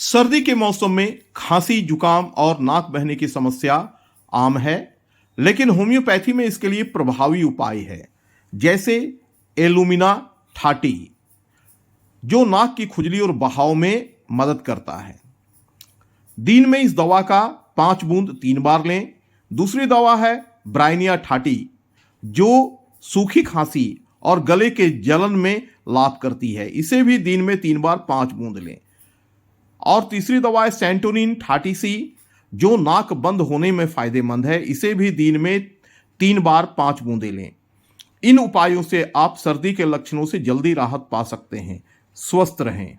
सर्दी के मौसम में खांसी, जुकाम और नाक बहने की समस्या आम है, लेकिन होम्योपैथी में इसके लिए प्रभावी उपाय है, जैसे एलुमिना ठाटी, जो नाक की खुजली और बहाव में मदद करता है। दिन में इस दवा का 5 बूंद 3 बार लें। दूसरी दवा है ब्राइनिया ठाटी, जो सूखी खांसी और गले के जलन में लाभ करती है। इसे भी दिन में 3 बार 5 बूंद लें। और तीसरी दवा है सेंटोनिन ठाटी सी, जो नाक बंद होने में फायदेमंद है। इसे भी दिन में 3 बार 5 बूंदें लें। इन उपायों से आप सर्दी के लक्षणों से जल्दी राहत पा सकते हैं। स्वस्थ रहें।